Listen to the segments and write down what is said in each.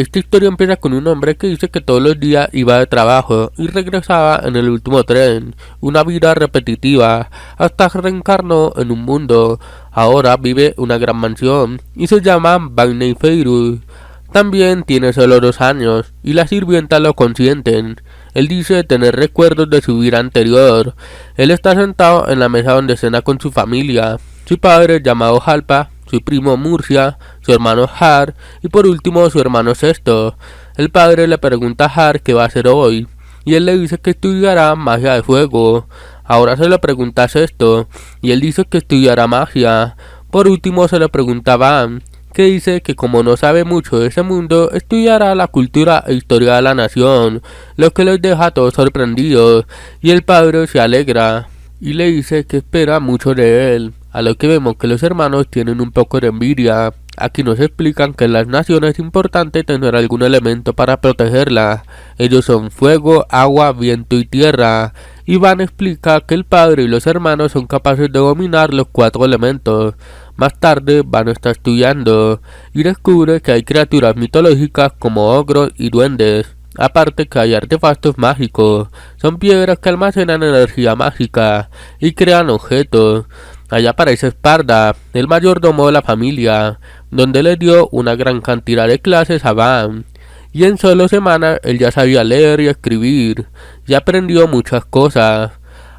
Esta historia empieza con un hombre que dice que todos los días iba de trabajo y regresaba en el último tren, una vida repetitiva, hasta que reencarnó en un mundo. Ahora vive en una gran mansión y se llama Bagney Feiruz. También tiene solo 2 años y las sirvientas lo consienten. Él dice tener recuerdos de su vida anterior. Él está sentado en la mesa donde cena con su familia, su padre llamado Jalpa, su primo Murcia, su hermano Har y por último su hermano Sexto. El padre le pregunta a Har qué va a hacer hoy y él le dice que estudiará magia de fuego. Ahora se le pregunta a Sexto y él dice que estudiará magia. Por último se le pregunta a Van, que dice que como no sabe mucho de ese mundo, estudiará la cultura e historia de la nación, lo que los deja a todos sorprendidos, y el padre se alegra y le dice que espera mucho de él, a lo que vemos que los hermanos tienen un poco de envidia. Aquí nos explican que en las naciones es importante tener algún elemento para protegerla. Ellos son fuego, agua, viento y tierra. Iván explica que el padre y los hermanos son capaces de dominar los 4 elementos. Más tarde Van está estudiando y descubre que hay criaturas mitológicas como ogros y duendes. Aparte que hay artefactos mágicos, son piedras que almacenan energía mágica y crean objetos. Allá aparece Esparda, el mayordomo de la familia, donde le dio una gran cantidad de clases a Van. Y en solo semanas él ya sabía leer y escribir, y aprendió muchas cosas.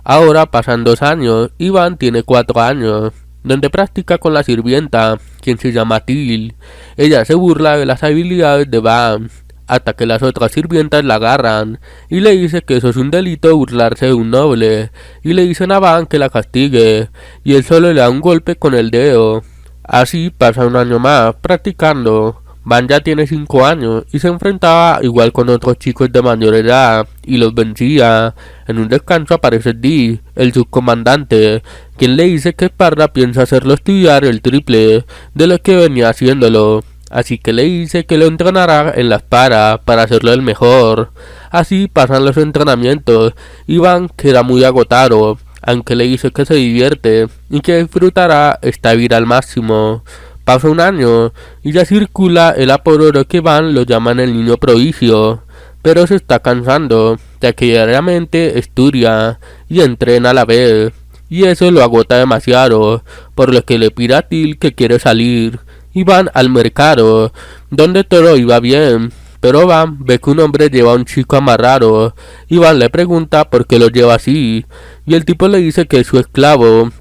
Ahora pasan 2 años y Van tiene 4 años, donde practica con la sirvienta, quien se llama Til. Ella se burla de las habilidades de Van, hasta que las otras sirvientas la agarran y le dice que eso es un delito burlarse de un noble, y le dicen a Van que la castigue, y él solo le da un golpe con el dedo. Así pasa 1 año más practicando. Van ya tiene 5 años y se enfrentaba igual con otros chicos de mayor edad y los vencía. En un descanso aparece Dee, el subcomandante, quien le dice que Esparda piensa hacerlo estudiar el triple de lo que venía haciéndolo. Así que le dice que lo entrenará en la espada para hacerlo el mejor. Así pasan los entrenamientos y Van queda muy agotado, aunque le dice que se divierte y que disfrutará esta vida al máximo. Pasa 1 año y ya circula el apodo de que Van lo llaman el niño prodigio, pero se está cansando, ya que diariamente estudia y entrena a la vez, y eso lo agota demasiado, por lo que le pide a Til que quiere salir. Y van al mercado, donde todo iba bien, pero Van ve que un hombre lleva a un chico amarrado, y Van le pregunta por qué lo lleva así, y el tipo le dice que es su esclavo.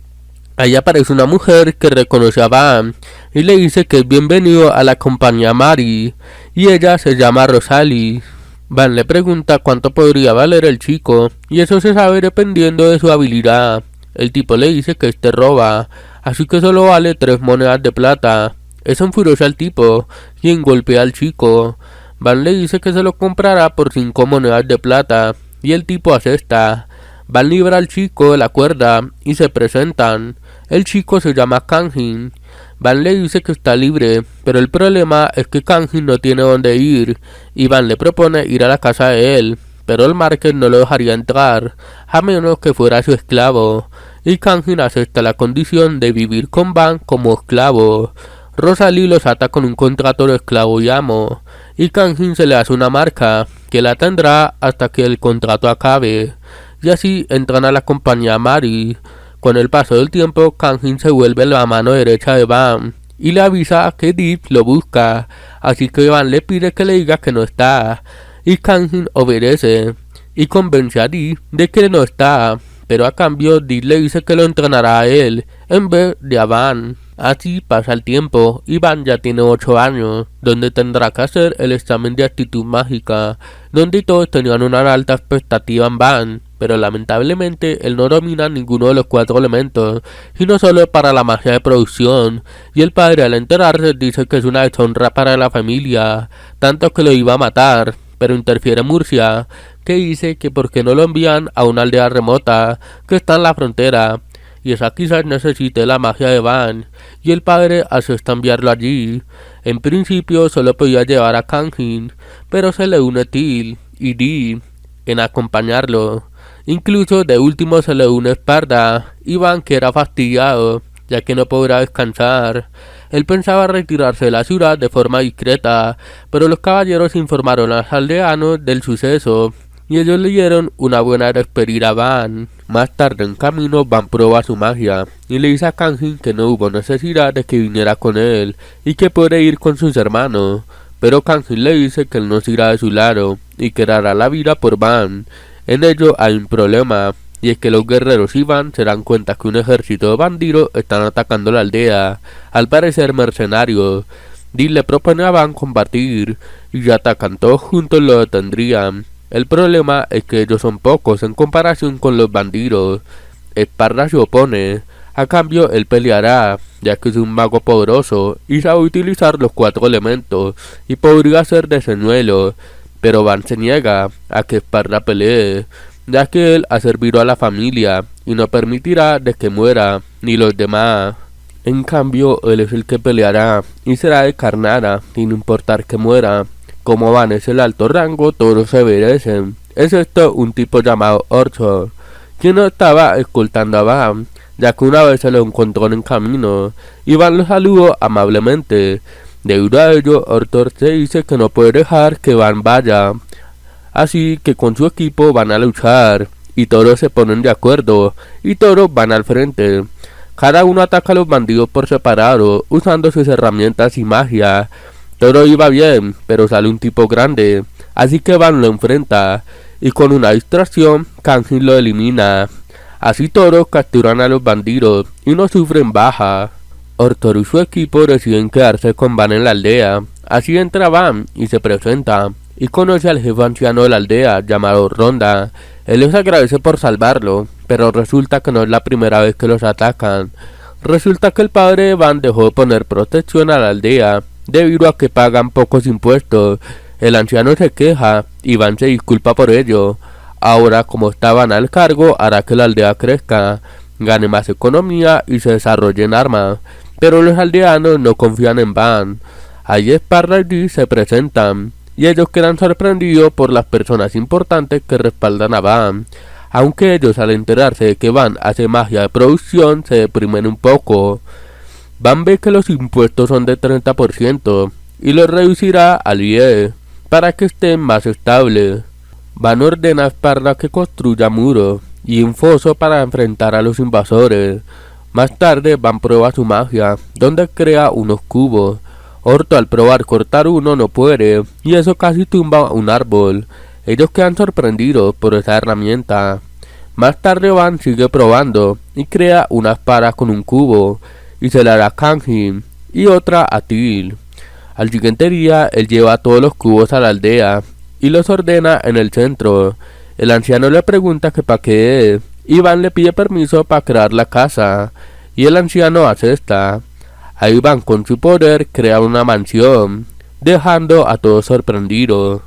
Ahí aparece una mujer que reconoce a Van, y le dice que es bienvenido a la compañía Mari, y ella se llama Rosalie. Van le pregunta cuánto podría valer el chico, y eso se sabe dependiendo de su habilidad. El tipo le dice que este roba, así que solo vale 3 monedas de plata. Eso enfurecia al tipo, quien golpea al chico. Van le dice que se lo comprará por 5 monedas de plata, y el tipo acepta. Van libra al chico de la cuerda y se presentan. El chico se llama Kanjin. Van le dice que está libre, pero el problema es que Kanjin no tiene dónde ir, y Van le propone ir a la casa de él, pero el marqués no lo dejaría entrar, a menos que fuera su esclavo, y Kanjin acepta la condición de vivir con Van como esclavo. Rosalie los ata con un contrato de esclavo y amo, y Kanjin se le hace una marca, que la tendrá hasta que el contrato acabe, y así entran a la compañía Mari. Con el paso del tiempo, Kanjin se vuelve la mano derecha de Van, y le avisa que Deep lo busca, así que Van le pide que le diga que no está, y Kanjin obedece, y convence a Deep de que no está, pero a cambio Deep le dice que lo entrenará a él, en vez de a Van. Así pasa el tiempo y Van ya tiene 8 años, donde tendrá que hacer el examen de actitud mágica, donde todos tenían una alta expectativa en Van, pero lamentablemente él no domina ninguno de los 4 elementos, sino solo para la magia de producción, y el padre al enterarse dice que es una deshonra para la familia, tanto que lo iba a matar, pero interfiere Murcia, que dice que por qué no lo envían a una aldea remota, que está en la frontera, y esa quizás necesite la magia de Van, y el padre acepta enviarlo allí. En principio solo podía llevar a Kanjin, pero se le une Til y Dee en acompañarlo. Incluso de último se le une Esparda, y Van queda fastidiado, ya que no podrá descansar. Él pensaba retirarse de la ciudad de forma discreta, pero los caballeros informaron a los aldeanos del suceso y ellos le dieron una buena despedida a Van. Más tarde en camino, Van prueba su magia y le dice a Kangin que no hubo necesidad de que viniera con él y que puede ir con sus hermanos, pero Kangin le dice que él no se irá de su lado y que dará la vida por Van. En ello hay un problema, y es que los guerreros y Van se dan cuenta que un ejército de bandidos están atacando la aldea, al parecer mercenarios. Dean le propone a Van combatir, y si atacan todos juntos lo detendrían. El problema es que ellos son pocos en comparación con los bandidos. Esparda se opone, a cambio él peleará, ya que es un mago poderoso, y sabe utilizar los 4 elementos, y podría ser de señuelo, pero Van se niega a que Esparda pelee, ya que él ha servido a la familia y no permitirá de que muera, ni los demás. En cambio, él es el que peleará y será de Carnara, sin importar que muera. Como Van es el alto rango, todos se obedecen, excepto un tipo llamado Orchor, quien no estaba escoltando a Van, ya que una vez se lo encontró en camino, y Van lo saludó amablemente. Debido a ello, Orchor se dice que no puede dejar que Van vaya, así que con su equipo van a luchar, y todos se ponen de acuerdo, y todos van al frente. Cada uno ataca a los bandidos por separado, usando sus herramientas y magia. Todo iba bien, pero sale un tipo grande, así que Van lo enfrenta, y con una distracción, Kangin lo elimina. Así todos capturan a los bandidos, y no sufren baja. Ortor y su equipo deciden quedarse con Van en la aldea, así entra Van y se presenta, y conoce al jefe anciano de la aldea, llamado Ronda. Él les agradece por salvarlo, pero resulta que no es la primera vez que los atacan. Resulta que el padre de Van dejó de poner protección a la aldea, debido a que pagan pocos impuestos. El anciano se queja y Van se disculpa por ello. Ahora, como está Van al cargo, hará que la aldea crezca, gane más economía y se desarrolle en armas. Pero los aldeanos no confían en Van. Allí Esparda y Dee se presentan, y ellos quedan sorprendidos por las personas importantes que respaldan a Van. Aunque ellos, al enterarse de que Van hace magia de producción, se deprimen un poco. Van ve que los impuestos son de 30% y los reducirá al 10% para que estén más estables. Van ordena a Esparda que construya muros y un foso para enfrentar a los invasores. Más tarde Van prueba su magia, donde crea unos cubos. Orto al probar cortar uno no puede, y eso casi tumba un árbol. Ellos quedan sorprendidos por esa herramienta. Más tarde Van sigue probando y crea una espada con un cubo, y se la da a Kangin y otra a Til. Al siguiente día, él lleva todos los cubos a la aldea y los ordena en el centro. El anciano le pregunta que para qué es, y Van le pide permiso para crear la casa, y el anciano acepta. Ahí Van con su poder crea una mansión, dejando a todos sorprendidos,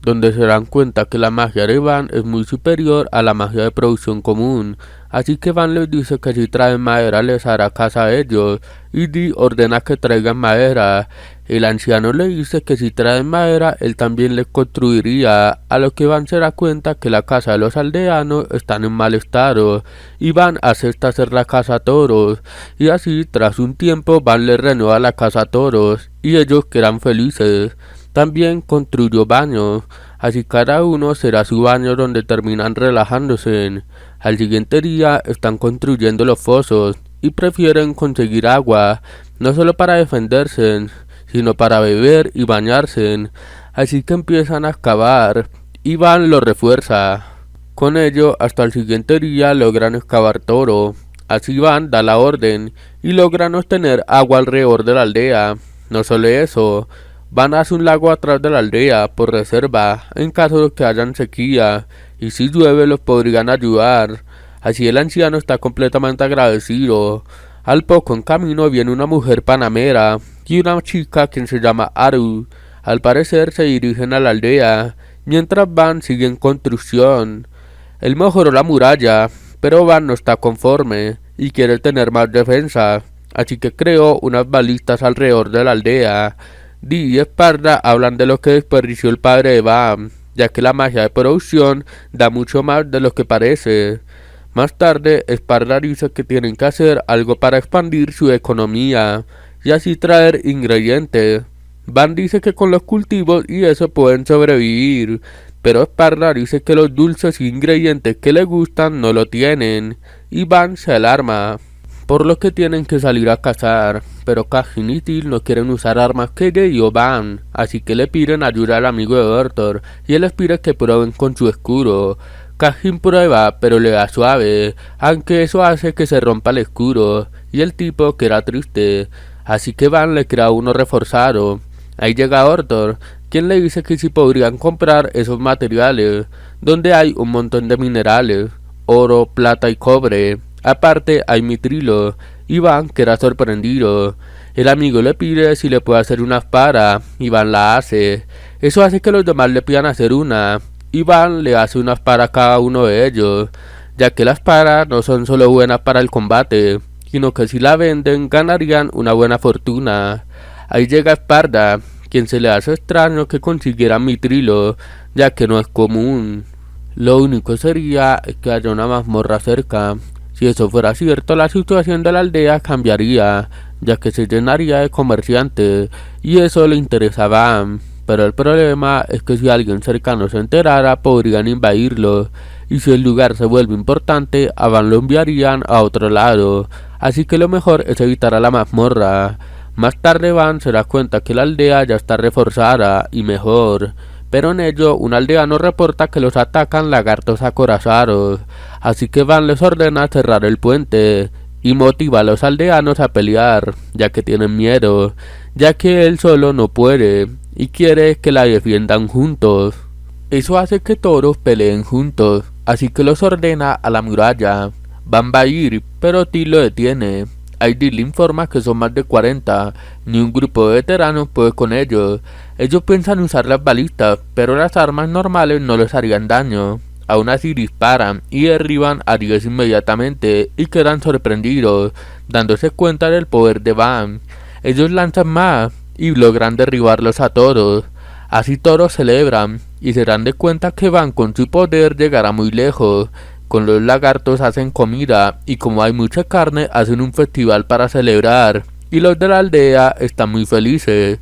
donde se dan cuenta que la magia de Van es muy superior a la magia de producción común. Así que Van les dice que si traen madera les hará casa a ellos, y Dee ordena que traigan madera. El anciano le dice que si traen madera él también les construiría, a lo que Van se da cuenta que la casa de los aldeanos están en mal estado, y Van acepta hacer la casa a todos, y así tras un tiempo Van les renueva la casa a todos, y ellos quedan felices. También construyó baños, así cada uno será su baño donde terminan relajándose. Al siguiente día están construyendo los fosos y prefieren conseguir agua, no solo para defenderse, sino para beber y bañarse. Así que empiezan a excavar y Van lo refuerza. Con ello, hasta el siguiente día logran excavar todo. Así Van da la orden y logran obtener agua alrededor de la aldea. No solo eso, Van hace un lago atrás de la aldea por reserva en caso de que hayan sequía, y si llueve los podrían ayudar. Así el anciano está completamente agradecido. Al poco en camino viene una mujer panamera y una chica quien se llama Aru. Al parecer se dirigen a la aldea, mientras Van sigue en construcción. Él mejoró la muralla, pero Van no está conforme y quiere tener más defensa, así que creó unas balistas alrededor de la aldea. Dee y Esparda hablan de lo que desperdició el padre de Van, ya que la magia de producción da mucho más de lo que parece. Más tarde, Esparda dice que tienen que hacer algo para expandir su economía, y así traer ingredientes. Van dice que con los cultivos y eso pueden sobrevivir, pero Sparda dice que los dulces ingredientes que le gustan no lo tienen, y Van se alarma, por lo que tienen que salir a cazar, pero Kajin y Till no quieren usar armas que le dio Van, así que le piden ayuda al amigo de Bertor, y él les pide que prueben con su escudo. Kajin prueba, pero le da suave, aunque eso hace que se rompa el escudo, y el tipo queda triste, así que Van le crea uno reforzado. Ahí llega Ortor, quien le dice que si podrían comprar esos materiales, donde hay un montón de minerales, oro, plata y cobre. Aparte hay mitrilo, y Van queda sorprendido. El amigo le pide si le puede hacer una espada, y Van la hace. Eso hace que los demás le pidan hacer una, y Van le hace una espada a cada uno de ellos, ya que las espadas no son solo buenas para el combate, sino que si la venden ganarían una buena fortuna. Ahí llega Esparda, quien se le hace extraño que consiguiera mitrilo, ya que no es común. Lo único sería que haya una mazmorra cerca. Si eso fuera cierto, la situación de la aldea cambiaría, ya que se llenaría de comerciantes, y eso le interesaba. Pero el problema es que si alguien cercano se enterara, podrían invadirlo, y si el lugar se vuelve importante, a Van lo enviarían a otro lado, así que lo mejor es evitar a la mazmorra. Más tarde Van se da cuenta que la aldea ya está reforzada y mejor, pero en ello un aldeano reporta que los atacan lagartos acorazados, así que Van les ordena cerrar el puente y motiva a los aldeanos a pelear, ya que tienen miedo, ya que él solo no puede y quiere que la defiendan juntos. Eso hace que todos peleen juntos, así que los ordena a la muralla. Van va a ir, pero Till lo detiene. Aidy le informa que son más de 40, ni un grupo de veteranos puede con ellos. Ellos piensan usar las balistas, pero las armas normales no les harían daño. Aún así disparan y derriban a 10 inmediatamente y quedan sorprendidos, dándose cuenta del poder de Van. Ellos lanzan más y logran derribarlos a todos. Así todos celebran y se dan de cuenta que Van con su poder llegará muy lejos. Con los lagartos hacen comida y como hay mucha carne hacen un festival para celebrar y los de la aldea están muy felices.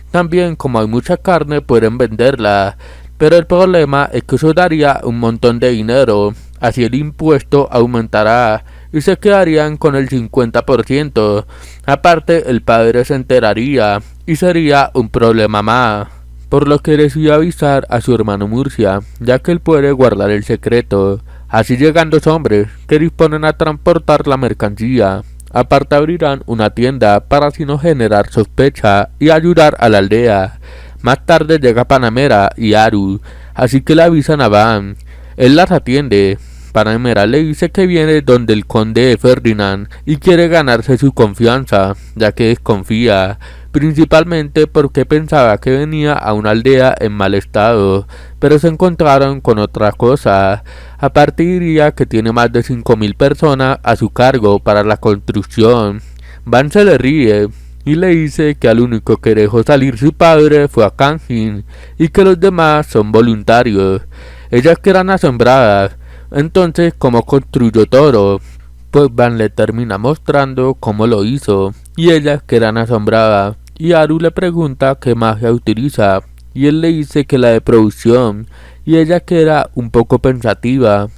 También como hay mucha carne pueden venderla, pero el problema es que eso daría un montón de dinero, así el impuesto aumentará y se quedarían con el 50%. Aparte el padre se enteraría y sería un problema más, por lo que decidió avisar a su hermano Murcia, ya que él puede guardar el secreto. Así llegan dos hombres que disponen a transportar la mercancía. Aparte abrirán una tienda para así no generar sospecha y ayudar a la aldea. Más tarde llega Panamera y Aru, así que le avisan a Van. Él las atiende. Panamera le dice que viene donde el conde Ferdinand y quiere ganarse su confianza, ya que desconfía, principalmente porque pensaba que venía a una aldea en mal estado, pero se encontraron con otra cosa. Aparte diría que tiene más de 5000 personas a su cargo para la construcción. Van se le ríe y le dice que al único que dejó salir su padre fue a Kangin y que los demás son voluntarios. Ellas quedan asombradas. Entonces, ¿cómo construyó todo? Pues Van le termina mostrando cómo lo hizo, y ellas quedan asombradas, y Aru le pregunta qué magia utiliza, y él le dice que la de producción, y ella queda un poco pensativa,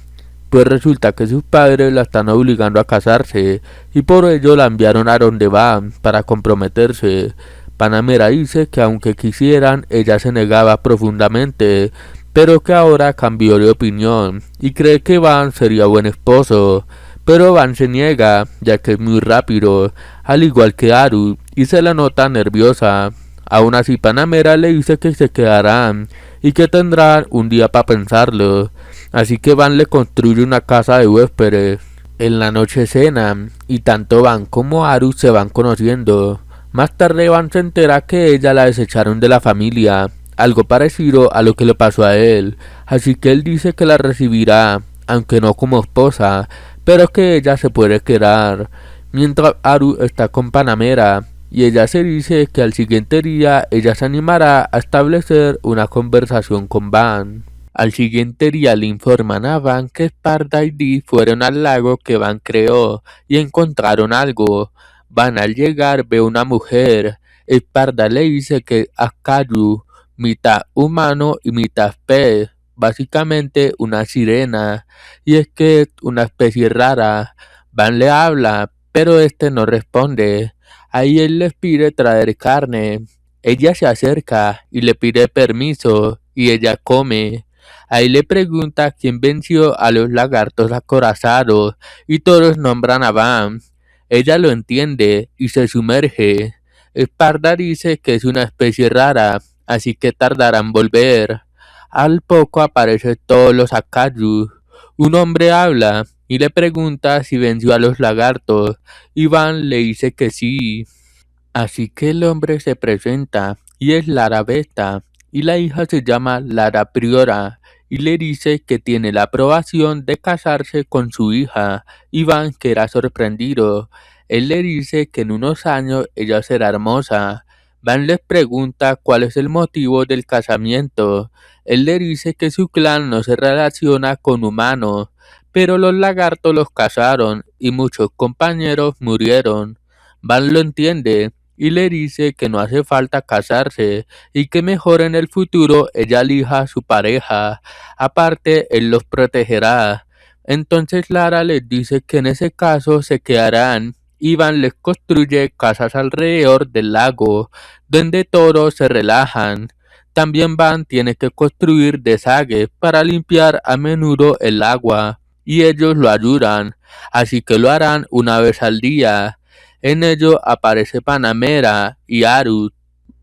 pues resulta que sus padres la están obligando a casarse, y por ello la enviaron a donde Van para comprometerse. Panamera dice que aunque quisieran, ella se negaba profundamente, pero que ahora cambió de opinión y cree que Van sería buen esposo, pero Van se niega, ya que es muy rápido, al igual que Aru, y se la nota nerviosa. Aún así Panamera le dice que se quedarán y que tendrán un día para pensarlo, así que Van le construye una casa de huéspedes. En la noche cenan y tanto Van como Aru se van conociendo. Más tarde Van se entera que ella la desecharon de la familia, algo parecido a lo que le pasó a él, así que él dice que la recibirá, aunque no como esposa, pero que ella se puede quedar, mientras Aru está con Panamera, y ella se dice que al siguiente día ella se animará a establecer una conversación con Van. Al siguiente día le informan a Van que Sparda y Dee fueron al lago que Van creó y encontraron algo. Van al llegar ve una mujer. Esparda le dice que Akayu, mitad humano y mitad pez, básicamente una sirena, y es que es una especie rara. Van le habla, pero este no responde. Ahí él les pide traer carne. Ella se acerca y le pide permiso, y ella come. Ahí le pregunta quién venció a los lagartos acorazados, y todos nombran a Van. Ella lo entiende y se sumerge. Esparda dice que es una especie rara, así que tardará en volver. Al poco aparecen todos los Akayu. Un hombre habla y le pregunta si venció a los lagartos. Iván le dice que sí. Así que el hombre se presenta y es Lara Vesta, y la hija se llama Lara Priora, y le dice que tiene la aprobación de casarse con su hija. Iván queda sorprendido. Él le dice que en unos años ella será hermosa. Van les pregunta cuál es el motivo del casamiento. Él le dice que su clan no se relaciona con humanos, pero los lagartos los cazaron y muchos compañeros murieron. Van lo entiende y le dice que no hace falta casarse y que mejor en el futuro ella elija a su pareja. Aparte, él los protegerá. Entonces Lara les dice que en ese caso se quedarán. Iván les construye casas alrededor del lago, donde todos se relajan. También Van tiene que construir desagues para limpiar a menudo el agua, y ellos lo ayudan, así que lo harán una vez al día. En ello aparece Panamera y Aru,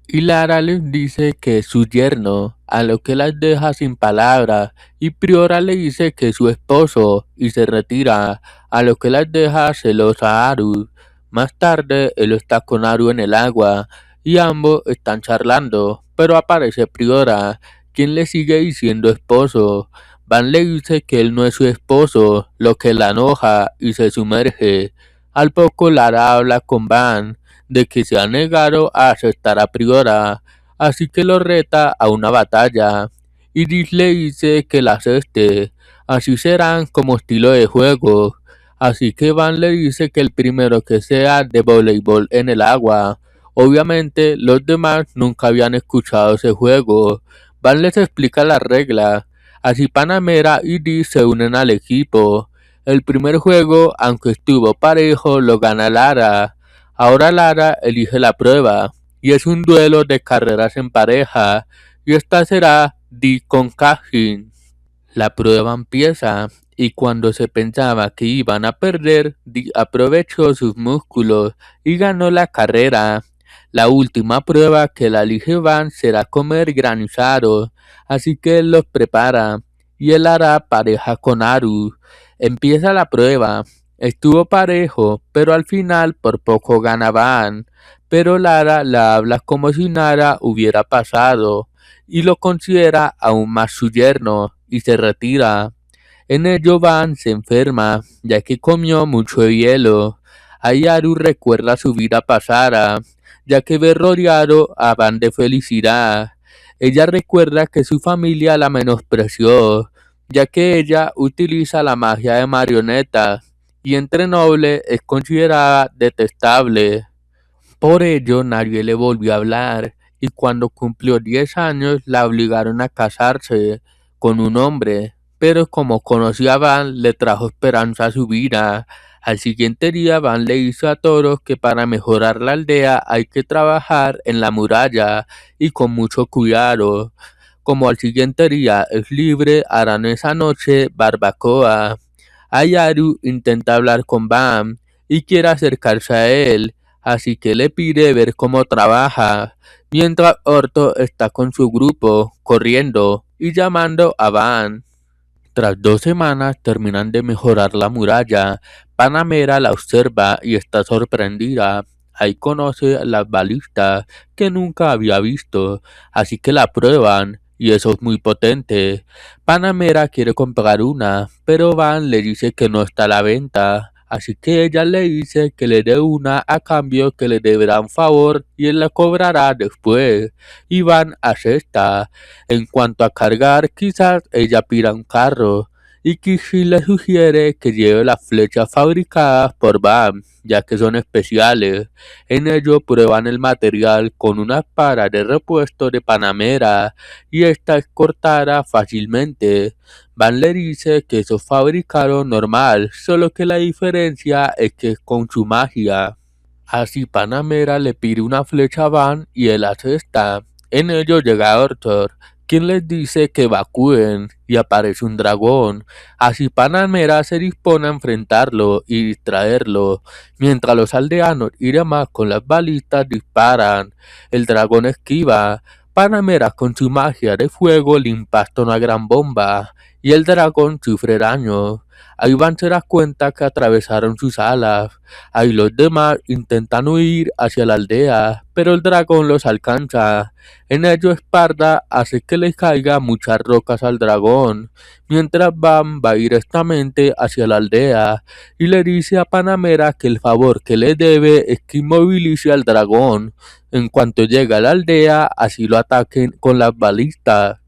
y Lara les dice que es su yerno, a lo que las deja sin palabras, y Priora le dice que es su esposo, y se retira, a lo que las deja celosa a Aru. Más tarde, él está con Aru en el agua, y ambos están charlando, pero aparece Priora, quien le sigue diciendo esposo. Van le dice que él no es su esposo, lo que la enoja, y se sumerge. Al poco Lara habla con Van de que se ha negado a aceptar a Priora, así que lo reta a una batalla. Iris le dice que la acepte, así serán como estilo de juego. Así que Van le dice que el primero que sea de voleibol en el agua. Obviamente los demás nunca habían escuchado ese juego. Van les explica las reglas. Así Panamera y Iris se unen al equipo. El primer juego, aunque estuvo parejo, lo gana Lara. Ahora Lara elige la prueba, y es un duelo de carreras en pareja, y esta será Di con Kajin. La prueba empieza, y cuando se pensaba que iban a perder, Di aprovechó sus músculos y ganó la carrera. La última prueba que la elige Van será comer granizado, así que él los prepara, y él hará pareja con Aru. Empieza la prueba. Estuvo parejo, pero al final por poco gana Van, pero Lara la habla como si nada hubiera pasado, y lo considera aún más su yerno, y se retira. En ello Van se enferma, ya que comió mucho hielo. Ahí Aru recuerda su vida pasada, ya que ve rodeado a Van de felicidad. Ella recuerda que su familia la menospreció, ya que ella utiliza la magia de marionetas, y entre nobles es considerada detestable. Por ello nadie le volvió a hablar, y cuando cumplió 10 años la obligaron a casarse con un hombre, pero como conocía a Van le trajo esperanza a su vida. Al siguiente día Van le hizo a todos que para mejorar la aldea hay que trabajar en la muralla y con mucho cuidado. Como al siguiente día es libre, harán esa noche barbacoa. Ayaru intenta hablar con Van y quiere acercarse a él, así que le pide ver cómo trabaja, mientras Orto está con su grupo, corriendo y llamando a Van. Tras 2 semanas terminan de mejorar la muralla. Panamera la observa y está sorprendida. Ahí conoce las balistas que nunca había visto, así que la prueban y eso es muy potente. Panamera quiere comprar una, pero Van le dice que no está a la venta. Así que ella le dice que le dé una a cambio que le deberá un favor y él la cobrará después. Y Van acepta. En cuanto a cargar, quizás ella pida un carro, y Kishi le sugiere que lleve las flechas fabricadas por Bam, ya que son especiales. En ello prueban el material con una espada de repuesto de Panamera y esta es cortada fácilmente. Van le dice que eso fabricaron normal, solo que la diferencia es que es con su magia. Así Panamera le pide una flecha a Van y él acepta. En ello llega Arthur, quien les dice que evacúen y aparece un dragón. Así Panamera se dispone a enfrentarlo y distraerlo, mientras los aldeanos y demás con las balistas disparan. El dragón esquiva. Panamera con su magia de fuego le impacta una gran bomba y el dragón sufre daño. Ahí Van se da cuenta que atravesaron sus alas. Ahí los demás intentan huir hacia la aldea, pero el dragón los alcanza. En ello Esparda hace que le caiga muchas rocas al dragón, mientras Van va directamente hacia la aldea y le dice a Panamera que el favor que le debe es que inmovilice al dragón. En cuanto llega a la aldea, así lo ataquen con las balistas.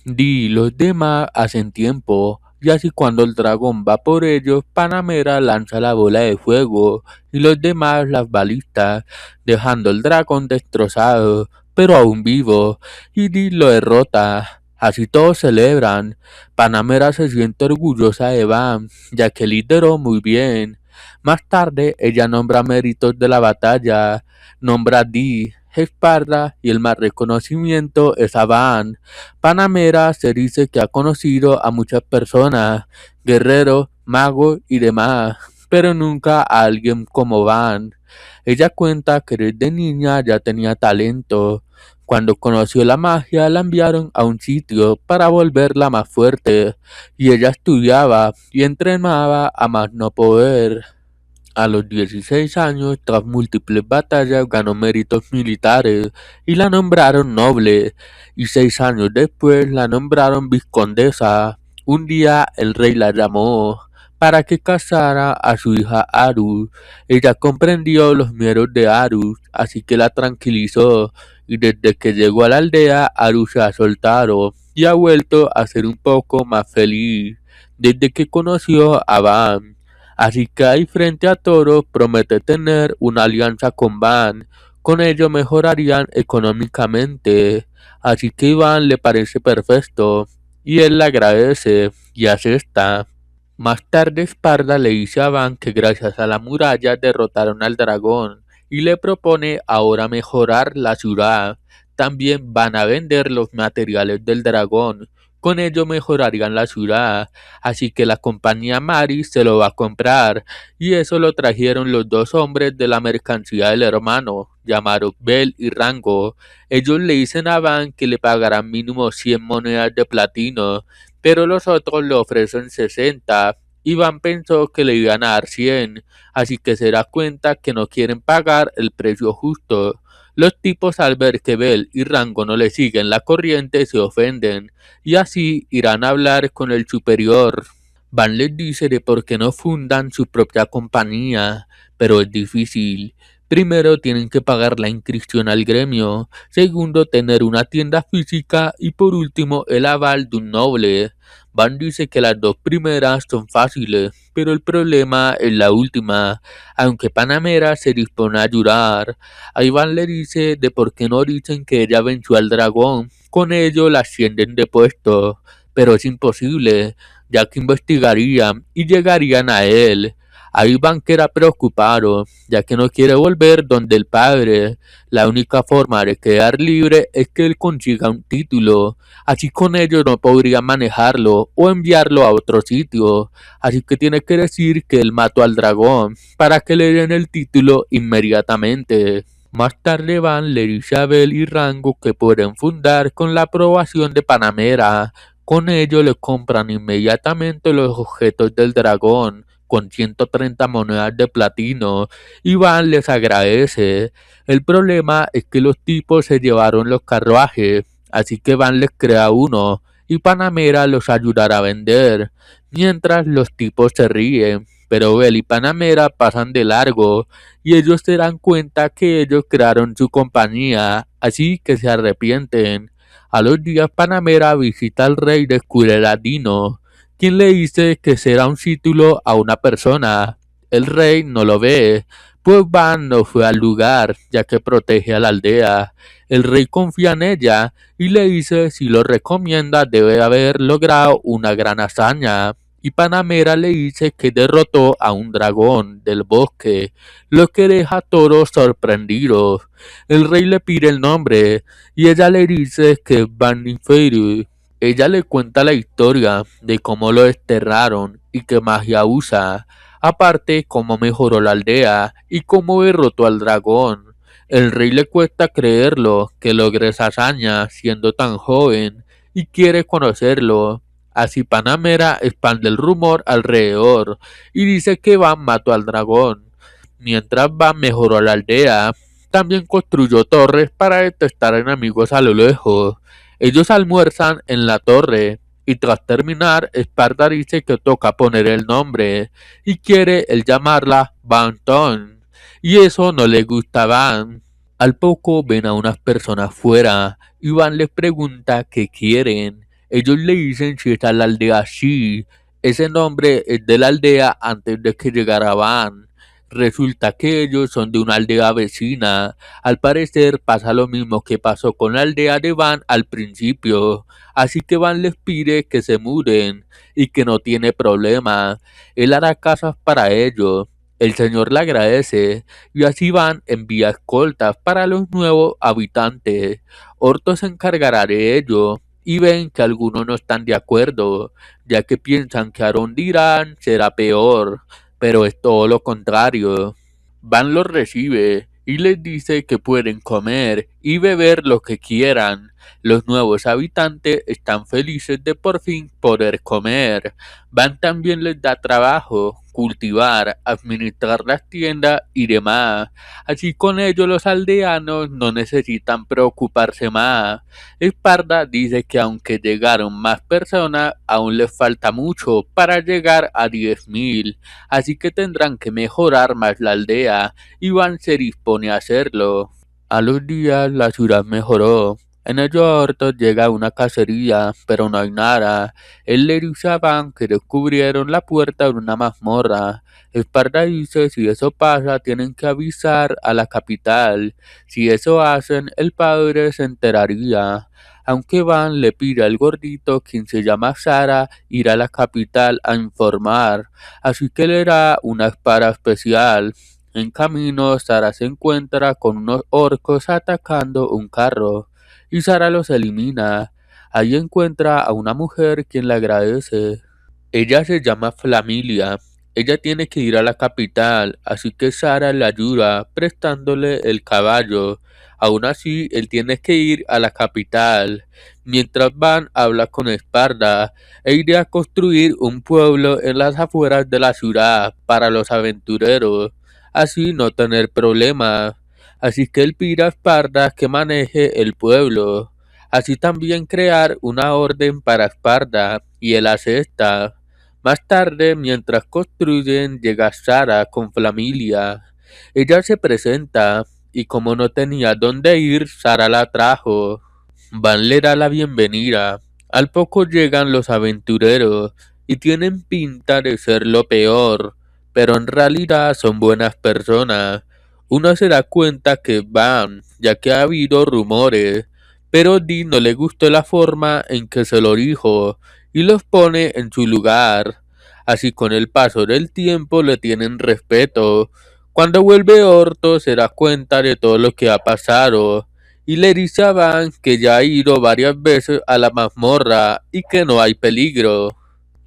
Di y los demás hacen tiempo, y así cuando el dragón va por ellos, Panamera lanza la bola de fuego y los demás las balistas, dejando el dragón destrozado, pero aún vivo, y Di lo derrota. Así todos celebran. Panamera se siente orgullosa de Bam, ya que lideró muy bien. Más tarde, ella nombra méritos de la batalla, nombra a Di, Esparda y el más reconocimiento es a Van. Panamera se dice que ha conocido a muchas personas, guerreros, magos y demás, pero nunca a alguien como Van. Ella cuenta que desde niña ya tenía talento. Cuando conoció la magia la enviaron a un sitio para volverla más fuerte, y ella estudiaba y entrenaba a más no poder. A los 16 años, tras múltiples batallas, ganó méritos militares y la nombraron noble, y 6 años después la nombraron vizcondesa. Un día el rey la llamó para que casara a su hija Aru. Ella comprendió los miedos de Aru, así que la tranquilizó, y desde que llegó a la aldea, Aru se ha soltado y ha vuelto a ser un poco más feliz desde que conoció a Van. Así que ahí frente a Toro promete tener una alianza con Van, con ello mejorarían económicamente, así que Iván le parece perfecto, y él le agradece y acepta. Más tarde Esparda le dice a Van que gracias a la muralla derrotaron al dragón, y le propone ahora mejorar la ciudad. También van a vender los materiales del dragón, con ello mejorarían la ciudad, así que la compañía Mari se lo va a comprar, y eso lo trajeron los dos hombres de la mercancía del hermano, llamados Bel y Rango. Ellos le dicen a Van que le pagarán mínimo 100 monedas de platino, pero los otros le ofrecen 60. Iván pensó que le iban a dar 100, así que se da cuenta que no quieren pagar el precio justo. Los tipos al ver que Bel y Rango no le siguen la corriente se ofenden, y así irán a hablar con el superior. Van les dice de por qué no fundan su propia compañía, pero es difícil. Primero tienen que pagar la inscripción al gremio, segundo tener una tienda física y por último el aval de un noble. Van dice que las dos primeras son fáciles, pero el problema es la última, aunque Panamera se dispone a ayudar. Ahí Van le dice de por qué no dicen que ella venció al dragón, con ello la ascienden de puesto, pero es imposible, ya que investigarían y llegarían a él. Ahí Van queda preocupado, ya que no quiere volver donde el padre. La única forma de quedar libre es que él consiga un título, así con ello no podría manejarlo o enviarlo a otro sitio, así que tiene que decir que él mató al dragón para que le den el título inmediatamente. Más tarde Van le dice a Bel y Rango que pueden fundar con la aprobación de Panamera. Con ello le compran inmediatamente los objetos del dragón con 130 monedas de platino y Van les agradece. El problema es que los tipos se llevaron los carruajes, así que Van les crea uno y Panamera los ayudará a vender, mientras los tipos se ríen. Pero Bel y Panamera pasan de largo y ellos se dan cuenta que ellos crearon su compañía, así que se arrepienten. A los días Panamera visita al rey de Escureladino, quien le dice que será un título a una persona. El rey no lo ve, pues Van no fue al lugar, ya que protege a la aldea. El rey confía en ella y le dice si lo recomienda debe haber logrado una gran hazaña. Y Panamera le dice que derrotó a un dragón del bosque, lo que deja a todos sorprendidos. El rey le pide el nombre y ella le dice que es Vaniferu. Ella le cuenta la historia de cómo lo desterraron y qué magia usa, aparte cómo mejoró la aldea y cómo derrotó al dragón. El rey le cuesta creerlo que logre esa hazaña siendo tan joven y quiere conocerlo. Así Panamera expande el rumor alrededor y dice que Van mató al dragón. Mientras Van mejoró la aldea, también construyó torres para detectar enemigos a lo lejos. Ellos almuerzan en la torre y tras terminar, Esparta dice que toca poner el nombre y quiere el llamarla Banton. Y eso no le gusta a Van. Al poco ven a unas personas fuera y Van les pregunta qué quieren. Ellos le dicen si está en la aldea Shi. Ese nombre es de la aldea antes de que llegara Van. Resulta que ellos son de una aldea vecina. Al parecer pasa lo mismo que pasó con la aldea de Van al principio. Así que Van les pide que se muden y que no tiene problema. Él hará casas para ellos. El señor le agradece y así Van envía escoltas para los nuevos habitantes. Orto se encargará de ello y ven que algunos no están de acuerdo, ya que piensan que Arondirán será peor, pero es todo lo contrario. Van los recibe y les dice que pueden comer y beber lo que quieran. Los nuevos habitantes están felices de por fin poder comer. Van también les da trabajo, cultivar, administrar las tiendas y demás. Así con ello los aldeanos no necesitan preocuparse más. Esparta dice que aunque llegaron más personas, aún les falta mucho para llegar a 10.000, así que tendrán que mejorar más la aldea y Van se dispone a hacerlo. A los días la ciudad mejoró. En ellos hartos llega una cacería, pero no hay nada. El le dice a Van que descubrieron la puerta de una mazmorra. Esparta dice si eso pasa tienen que avisar a la capital. Si eso hacen, el padre se enteraría. Aunque Van le pide al gordito, quien se llama Sara, ir a la capital a informar. Así que le da una espada especial. En camino, Sara se encuentra con unos orcos atacando un carro y Sara los elimina. Allí encuentra a una mujer quien le agradece. Ella se llama Flamilia. Ella tiene que ir a la capital, así que Sara le ayuda prestándole el caballo. Aún así, él tiene que ir a la capital. Mientras Van habla con Esparta e irá a construir un pueblo en las afueras de la ciudad para los aventureros, así no tener problemas. Así que él pide a Esparta que maneje el pueblo. Así también crear una orden para Esparta, y él acepta. Más tarde, mientras construyen, llega Sara con Flamilia. Ella se presenta, y como no tenía dónde ir, Sara la trajo. Van le da la bienvenida. Al poco llegan los aventureros, y tienen pinta de ser lo peor, pero en realidad son buenas personas. Uno se da cuenta que Van, ya que ha habido rumores, pero Dee no le gustó la forma en que se lo dijo y los pone en su lugar. Así con el paso del tiempo le tienen respeto. Cuando vuelve Orto se da cuenta de todo lo que ha pasado y le dice a Van que ya ha ido varias veces a la mazmorra y que no hay peligro.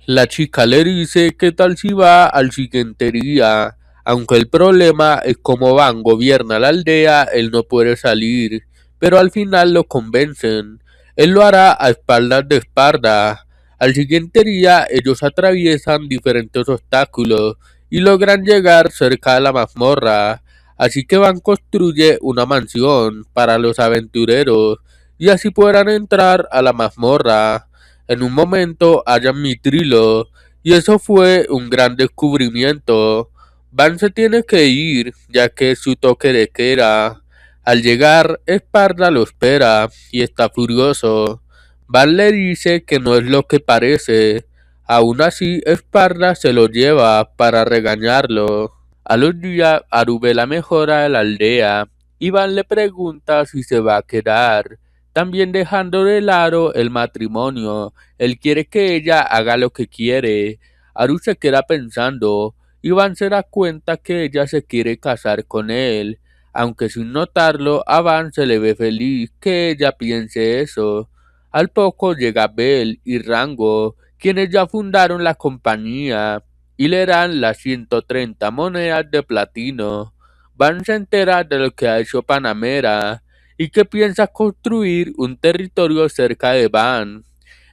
La chica le dice que tal si va al siguiente día, aunque el problema es como Van gobierna la aldea, él no puede salir, pero al final lo convencen. Él lo hará a espaldas de Esparta. Al siguiente día ellos atraviesan diferentes obstáculos y logran llegar cerca de la mazmorra, así que Van construye una mansión para los aventureros y así podrán entrar a la mazmorra. En un momento hallan Mitrilo, y eso fue un gran descubrimiento. Van se tiene que ir, ya que es su toque de queda. Al llegar, Esparta lo espera, y está furioso. Van le dice que no es lo que parece. Aún así, Esparta se lo lleva para regañarlo. A los días, Aru ve la mejora de la aldea. Iván le pregunta si se va a quedar. También dejando de lado el matrimonio. Él quiere que ella haga lo que quiere. Aru se queda pensando. Iván se da cuenta que ella se quiere casar con él. Aunque sin notarlo, a Van se le ve feliz que ella piense eso. Al poco llega Bell y Rango, quienes ya fundaron la compañía y le dan las 130 monedas de platino. Van se entera de lo que ha hecho Panamera y que piensa construir un territorio cerca de Van.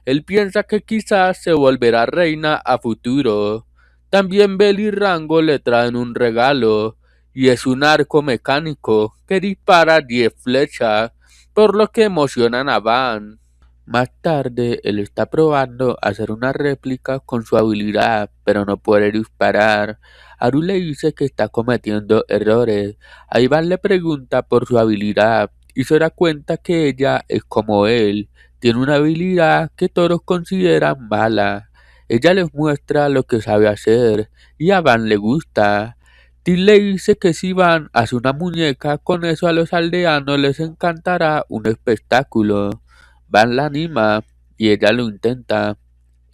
Él piensa que quizás se volverá reina a futuro. También Bell y Rango le traen un regalo, y es un arco mecánico que dispara 10 flechas, por lo que emocionan a Van. Más tarde, él está probando hacer una réplica con su habilidad, pero no puede disparar. Aru le dice que está cometiendo errores. Ivan le pregunta por su habilidad y se da cuenta que ella es como él. Tiene una habilidad que todos consideran mala. Ella les muestra lo que sabe hacer y a Van le gusta. Tim le dice que si Van hace una muñeca, con eso a los aldeanos les encantará un espectáculo. Van la anima y ella lo intenta.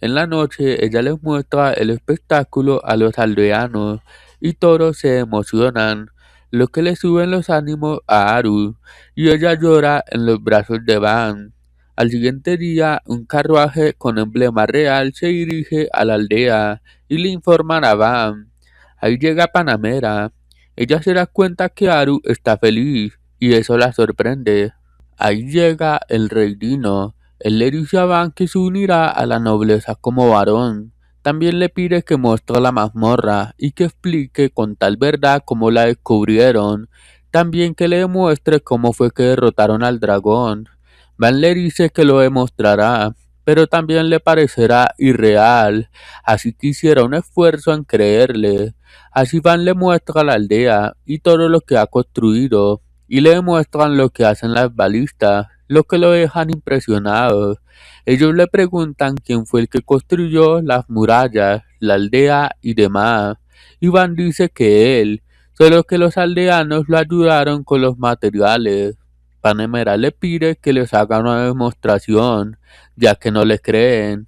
En la noche ella les muestra el espectáculo a los aldeanos y todos se emocionan, lo que le suben los ánimos a Aru y ella llora en los brazos de Van. Al siguiente día, un carruaje con emblema real se dirige a la aldea y le informan a Van. Ahí llega Panamera. Ella se da cuenta que Aru está feliz y eso la sorprende. Ahí llega el rey Dino. Él le dice a Van que se unirá a la nobleza como varón. También le pide que muestre la mazmorra y que explique con tal verdad cómo la descubrieron. También que le demuestre cómo fue que derrotaron al dragón. Van le dice que lo demostrará, pero también le parecerá irreal, así que hiciera un esfuerzo en creerle. Así Van le muestra la aldea y todo lo que ha construido y le demuestran lo que hacen las balistas, lo que lo dejan impresionado. Ellos le preguntan quién fue el que construyó las murallas, la aldea y demás. Iván dice que él, solo que los aldeanos lo ayudaron con los materiales. Panamera le pide que les haga una demostración, ya que no le creen.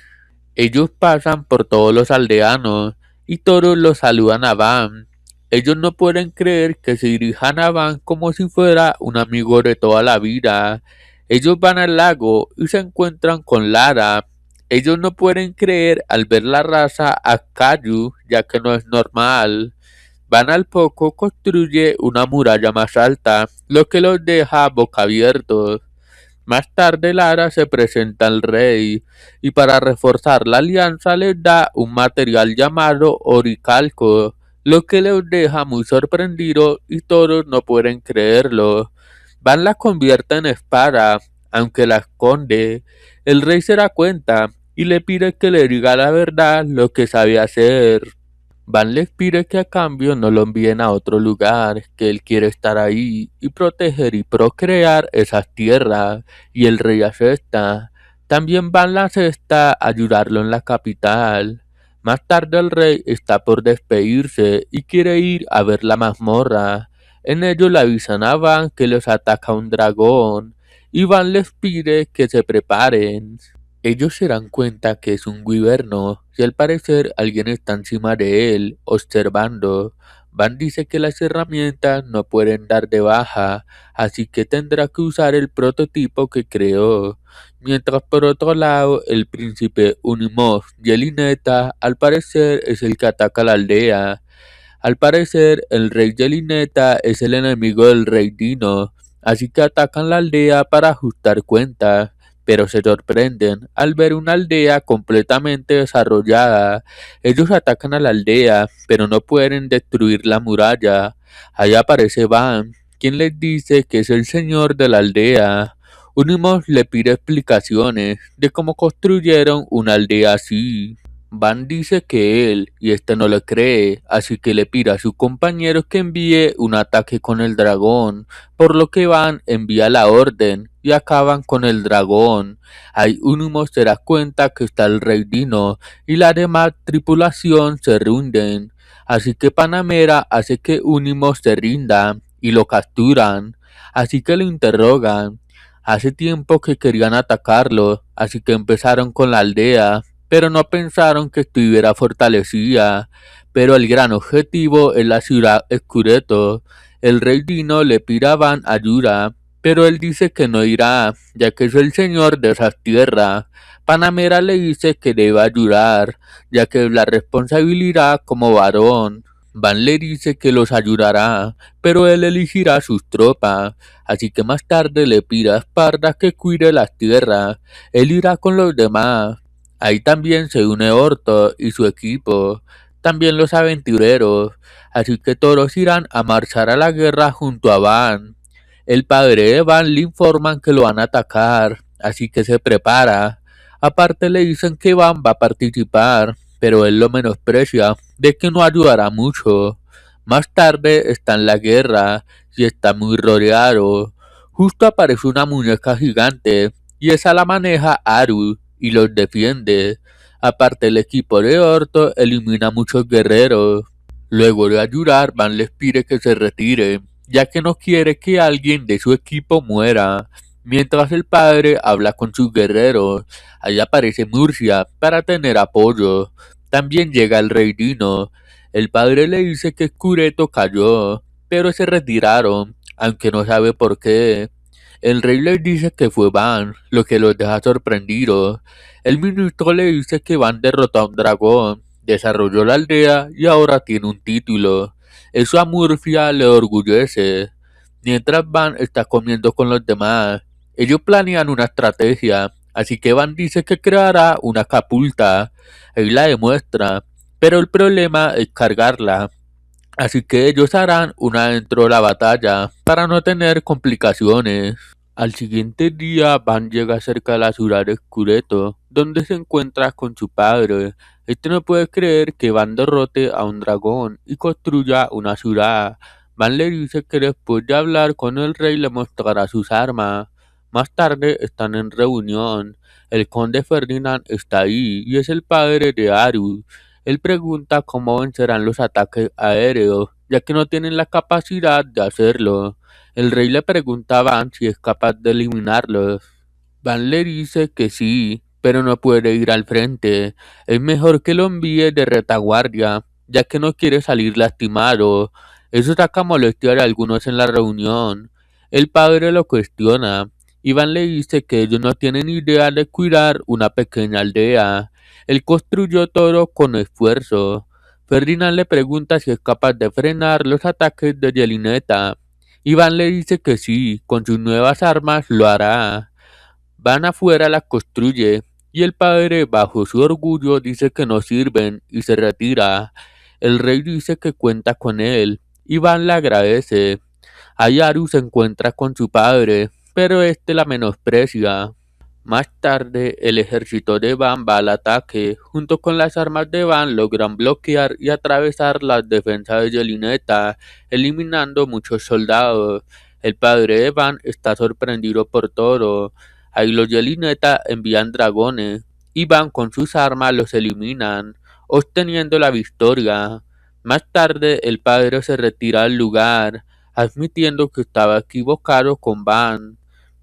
Ellos pasan por todos los aldeanos y todos los saludan a Van. Ellos no pueden creer que se dirijan a Van como si fuera un amigo de toda la vida. Ellos van al lago y se encuentran con Lara. Ellos no pueden creer al ver la raza Akayu, ya que no es normal. Van al poco construye una muralla más alta, lo que los deja boca abiertos. Más tarde Lara se presenta al rey y para reforzar la alianza les da un material llamado oricalco, lo que los deja muy sorprendidos y todos no pueden creerlo. Van la convierte en espada, aunque la esconde. El rey se da cuenta y le pide que le diga la verdad lo que sabe hacer. Van les pide que a cambio no lo envíen a otro lugar, que él quiere estar ahí y proteger y procrear esas tierras, y el rey acepta. También Van la acepta a ayudarlo en la capital. Más tarde el rey está por despedirse y quiere ir a ver la mazmorra. En ello le avisan a Van que los ataca un dragón, y Van les pide que se preparen. Ellos se dan cuenta que es un wyverno y al parecer alguien está encima de él, observando. Van dice que las herramientas no pueden dar de baja, así que tendrá que usar el prototipo que creó. Mientras por otro lado, el príncipe Unimog y Elineta al parecer es el que ataca la aldea. Al parecer, el rey Yelineta es el enemigo del rey Dino, así que atacan la aldea para ajustar cuentas, pero se sorprenden al ver una aldea completamente desarrollada. Ellos atacan a la aldea, pero no pueden destruir la muralla. Ahí aparece Van, quien les dice que es el señor de la aldea. Unimos le pide explicaciones de cómo construyeron una aldea así. Van dice que él, y este no le cree, así que le pide a su compañero que envíe un ataque con el dragón, por lo que Van envía la orden y acaban con el dragón. Ahí Unimo se da cuenta que está el rey Dino y la demás tripulación se rinden, así que Panamera hace que Unimo se rinda y lo capturan, así que lo interrogan. Hace tiempo que querían atacarlo, así que empezaron con la aldea, pero no pensaron que estuviera fortalecida. Pero el gran objetivo es la ciudad Escureto. El rey Dino le pide a Van ayuda, pero él dice que no irá, ya que es el señor de esas tierras. Panamera le dice que debe ayudar, ya que es la responsabilidad como varón. Van le dice que los ayudará, pero él elegirá sus tropas, así que más tarde le pide a Esparta que cuide las tierras. Él irá con los demás. Ahí también se une Orto y su equipo, también los aventureros, así que todos irán a marchar a la guerra junto a Van. El padre de Van le informan que lo van a atacar, así que se prepara. Aparte le dicen que Van va a participar, pero él lo menosprecia, de que no ayudará mucho. Más tarde está en la guerra y está muy rodeado. Justo aparece una muñeca gigante y esa la maneja Aru y los defiende. Aparte el equipo de Orto elimina muchos guerreros. Luego de ayudar, Van les pide que se retire, ya que no quiere que alguien de su equipo muera. Mientras el padre habla con sus guerreros, ahí aparece Murcia para tener apoyo. También llega el rey Dino. El padre le dice que Escureto cayó, pero se retiraron, aunque no sabe por qué. El rey les dice que fue Van, lo que los deja sorprendidos. El ministro le dice que Van derrotó a un dragón, desarrolló la aldea y ahora tiene un título. Eso a Murcia le orgullece. Mientras Van está comiendo con los demás, ellos planean una estrategia, así que Van dice que creará una catapulta. Él la demuestra, pero el problema es cargarla. Así que ellos harán una dentro de la batalla para no tener complicaciones. Al siguiente día, Van llega cerca de la ciudad de Escureto, donde se encuentra con su padre. Este no puede creer que Van derrote a un dragón y construya una ciudad. Van le dice que después de hablar con el rey le mostrará sus armas. Más tarde están en reunión. El conde Ferdinand está ahí y es el padre de Aru. Él pregunta cómo vencerán los ataques aéreos, ya que no tienen la capacidad de hacerlo. El rey le pregunta a Van si es capaz de eliminarlos. Van le dice que sí, pero no puede ir al frente. Es mejor que lo envíe de retaguardia, ya que no quiere salir lastimado. Eso saca molestia de algunos en la reunión. El padre lo cuestiona. Y Van le dice que ellos no tienen idea de cuidar una pequeña aldea. Él construyó todo con esfuerzo. Ferdinand le pregunta si es capaz de frenar los ataques de Yelineta. Iván le dice que sí, con sus nuevas armas lo hará. Van afuera, las construye, y el padre, bajo su orgullo, dice que no sirven y se retira. El rey dice que cuenta con él. Iván le agradece. Ayaru se encuentra con su padre, pero este la menosprecia. Más tarde, el ejército de Van va al ataque. Junto con las armas de Van logran bloquear y atravesar las defensas de Yelineta, eliminando muchos soldados. El padre de Van está sorprendido por todo. Ahí los Yelineta envían dragones y Van con sus armas los eliminan, obteniendo la victoria. Más tarde, el padre se retira del lugar, admitiendo que estaba equivocado con Van.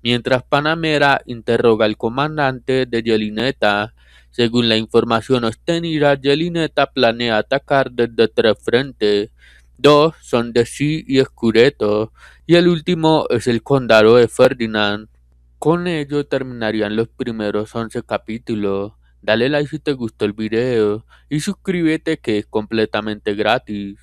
Mientras Panamera interroga al comandante de Yelineta. Según la información obtenida, Yelineta planea atacar desde tres frentes. Dos son de Sí y Escureto, y el último es el condado de Ferdinand. Con ello terminarían los primeros 11 capítulos. Dale like si te gustó el video y suscríbete que es completamente gratis.